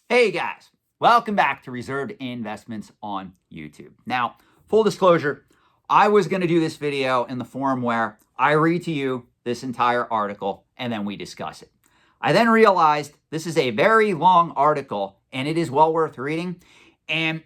Hey guys, welcome back to Reserved Investments on YouTube. Now, full disclosure, I was going to do this video in the form where I read to you this entire article and then we discuss it. I then realized this is a very long article and it is well worth reading. And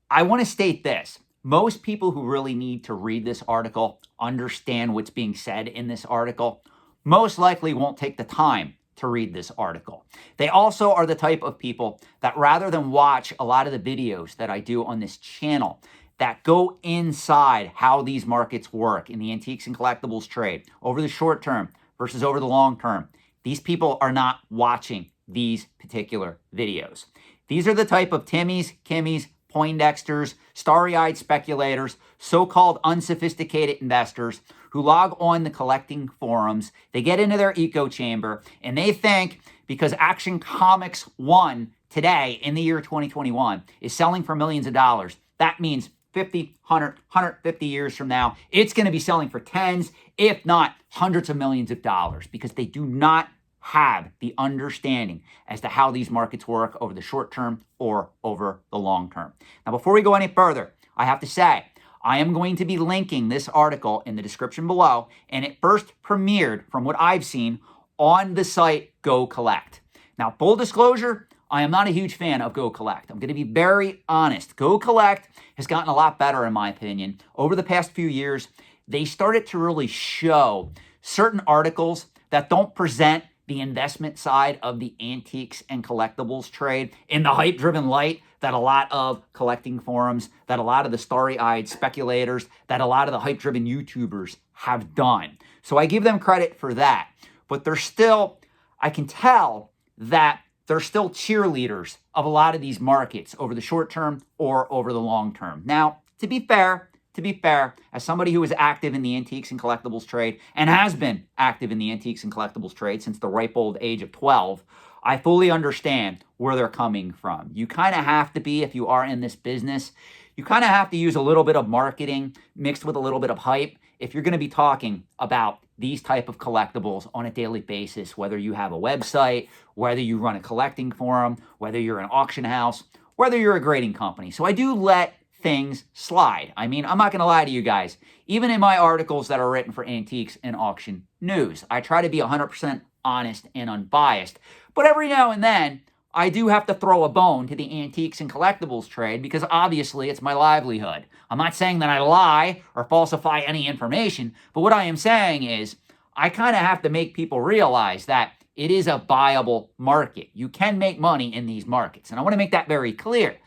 I want to state this. Most people who really need to read this article understand what's being said in this article, most likely won't take the time to read this article. They also are the type of people that rather than watch a lot of the videos that I do on this channel that go inside how these markets work in the antiques and collectibles trade over the short term versus over the long term, these people are not watching these particular videos. These are the type of Timmies, Kimmies, Poindexters, starry-eyed speculators, so-called unsophisticated investors who log on the collecting forums, they get into their echo chamber, and they think because Action Comics 1 today in the year 2021 is selling for millions of dollars, that means 50, 100, 150 years from now, it's going to be selling for tens, if not hundreds of millions of dollars, because they do not have the understanding as to how these markets work over the short term or over the long term. Now, before we go any further, I have to say, I am going to be linking this article in the description below, and it first premiered, from what I've seen, on the site Go Collect. Now, full disclosure, I am not a huge fan of Go Collect. I'm going to be very honest. Go Collect has gotten a lot better, in my opinion. Over the past few years, they started to really show certain articles that don't present the investment side of the antiques and collectibles trade in the hype-driven light that a lot of collecting forums, that a lot of the starry-eyed speculators, that a lot of the hype-driven YouTubers have done. So I give them credit for that. But they're still, I can tell that they're still cheerleaders of a lot of these markets over the short term or over the long term. Now, to be fair, as somebody who is active in the antiques and collectibles trade and has been active in the antiques and collectibles trade since the ripe old age of 12, I fully understand where they're coming from. You kind of have to be, if you are in this business, you kind of have to use a little bit of marketing mixed with a little bit of hype if you're going to be talking about these type of collectibles on a daily basis, whether you have a website, whether you run a collecting forum, whether you're an auction house, whether you're a grading company. So I do let things slide. I mean, I'm not going to lie to you guys. Even in my articles that are written for Antiques and Auction News, I try to be 100% honest and unbiased. But every now and then, I do have to throw a bone to the antiques and collectibles trade because obviously it's my livelihood. I'm not saying that I lie or falsify any information, but what I am saying is I kind of have to make people realize that it is a viable market. You can make money in these markets, and I want to make that very clear.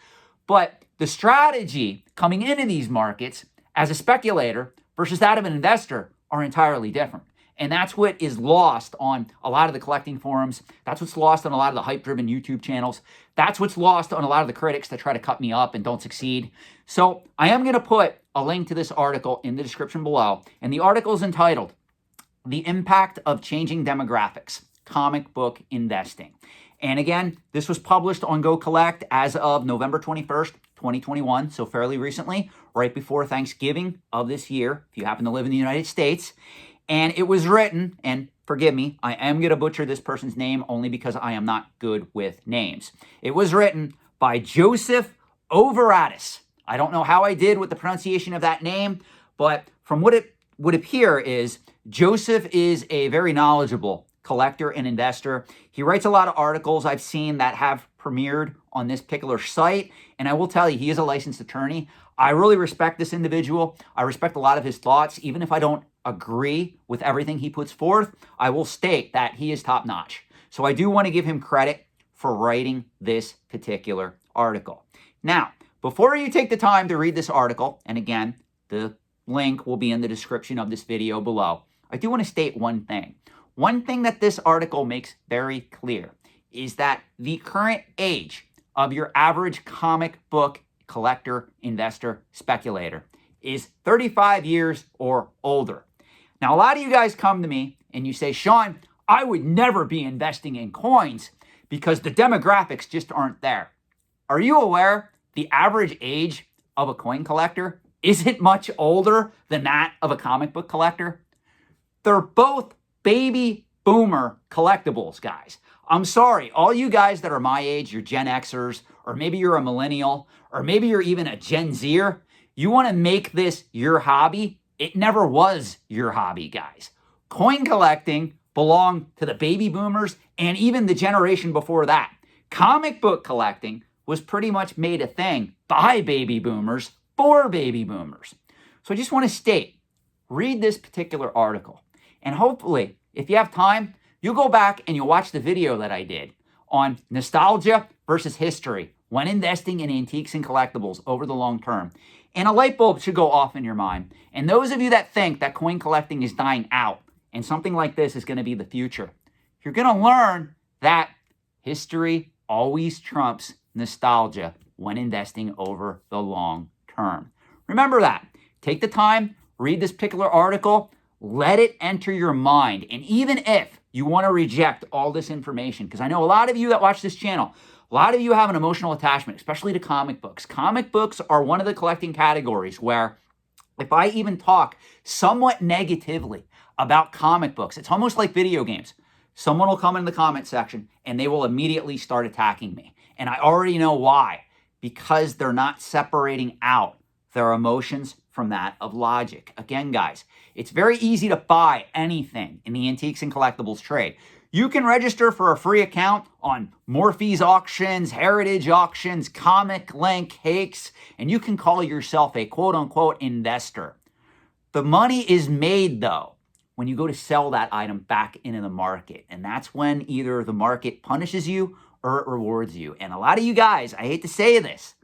But the strategy coming into these markets as a speculator versus that of an investor are entirely different. And that's what is lost on a lot of the collecting forums. That's what's lost on a lot of the hype-driven YouTube channels. That's what's lost on a lot of the critics that try to cut me up and don't succeed. So I am going to put a link to this article in the description below. And the article is entitled, "The Impact of Changing Demographics, Comic Book Investing." And again, this was published on Go Collect as of November 21st, 2021, so fairly recently, right before Thanksgiving of this year, if you happen to live in the United States. And it was written, and forgive me, I am going to butcher this person's name only because I am not good with names. It was written by Joseph Overaitis. I don't know how I did with the pronunciation of that name, but from what it would appear is Joseph is a very knowledgeable collector and investor. He writes a lot of articles I've seen that have premiered on this particular site, and I will tell you, he is a licensed attorney. I really respect this individual. I respect a lot of his thoughts. Even if I don't agree with everything he puts forth, I will state that he is top-notch. So I do want to give him credit for writing this particular article. Now, before you take the time to read this article, and again, the link will be in the description of this video below, I do want to state one thing. One thing that this article makes very clear is that the current age of your average comic book collector, investor, speculator is 35 years or older. Now, a lot of you guys come to me and you say, Sean, I would never be investing in coins because the demographics just aren't there. Are you aware the average age of a coin collector isn't much older than that of a comic book collector? They're both baby boomer collectibles, guys. I'm sorry, all you guys that are my age, you're Gen Xers, or maybe you're a millennial, or maybe you're even a Gen Zer, you want to make this your hobby? It never was your hobby, guys. Coin collecting belonged to the baby boomers and even the generation before that. Comic book collecting was pretty much made a thing by baby boomers for baby boomers. So I just want to state, read this particular article. And hopefully, if you have time, you'll go back and you'll watch the video that I did on nostalgia versus history when investing in antiques and collectibles over the long term. And a light bulb should go off in your mind. And those of you that think that coin collecting is dying out and something like this is going to be the future, you're going to learn that history always trumps nostalgia when investing over the long term. Remember that. Take the time, read this particular article, let it enter your mind. And even if you want to reject all this information, because I know a lot of you that watch this channel, a lot of you have an emotional attachment, especially to comic books. Comic books are one of the collecting categories where if I even talk somewhat negatively about comic books, it's almost like video games. Someone will come in the comment section and they will immediately start attacking me. And I already know why. Because they're not separating out their emotions from that of logic. Again, guys, it's very easy to buy anything in the antiques and collectibles trade. You can register for a free account on Morphe's auctions, Heritage auctions, Comic Link, Hakes, and you can call yourself a quote-unquote investor. The money is made, though, when you go to sell that item back into the market. And that's when either the market punishes you or it rewards you. And a lot of you guys, I hate to say this,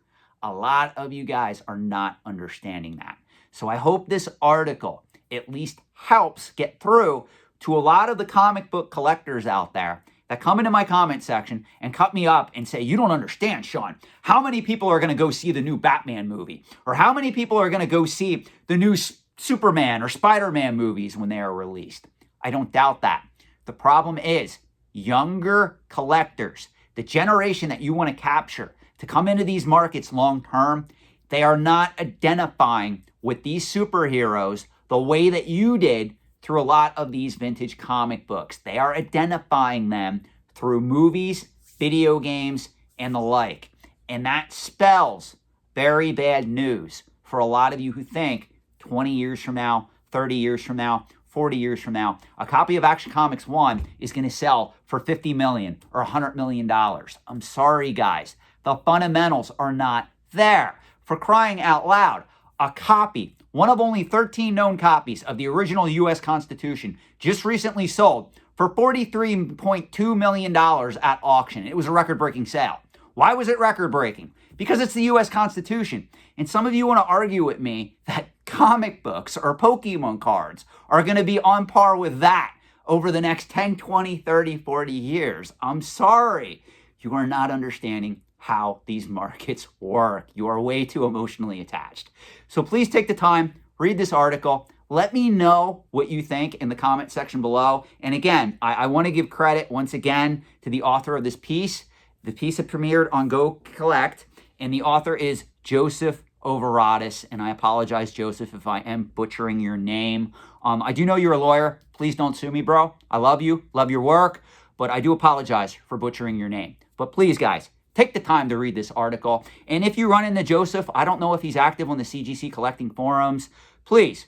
a lot of you guys are not understanding that. So I hope this article at least helps get through to a lot of the comic book collectors out there that come into my comment section and cut me up and say, you don't understand, Sean. How many people are going to go see the new Batman movie? Or how many people are going to go see the new Superman or Spider-Man movies when they are released? I don't doubt that. The problem is younger collectors, the generation that you want to capture to come into these markets long term, they are not identifying with these superheroes the way that you did through a lot of these vintage comic books. They are identifying them through movies, video games, and the like. And that spells very bad news for a lot of you who think 20 years from now, 30 years from now, 40 years from now, a copy of Action Comics 1 is going to sell for $50 million or $100 million. I'm sorry, guys. The fundamentals are not there. For crying out loud, a copy, one of only 13 known copies of the original U.S. Constitution, just recently sold for $43.2 million at auction. It was a record-breaking sale. Why was it record-breaking? Because it's the U.S. Constitution. And some of you want to argue with me that comic books or Pokemon cards are going to be on par with that over the next 10, 20, 30, 40 years. I'm sorry. You are not understanding how these markets work. You are way too emotionally attached. So please take the time, read this article. Let me know what you think in the comment section below. And again, I want to give credit once again to the author of this piece. The piece had premiered on Go Collect, and the author is Joseph Overaitis. And I apologize, Joseph, if I am butchering your name. I do know you're a lawyer. Please don't sue me, bro. I love you, love your work, but I do apologize for butchering your name. But please, guys, take the time to read this article. And if you run into Joseph, I don't know if he's active on the CGC collecting forums. Please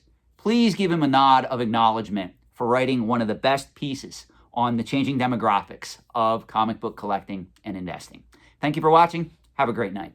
give him a nod of acknowledgement for writing one of the best pieces on the changing demographics of comic book collecting and investing. Thank you for watching. Have a great night.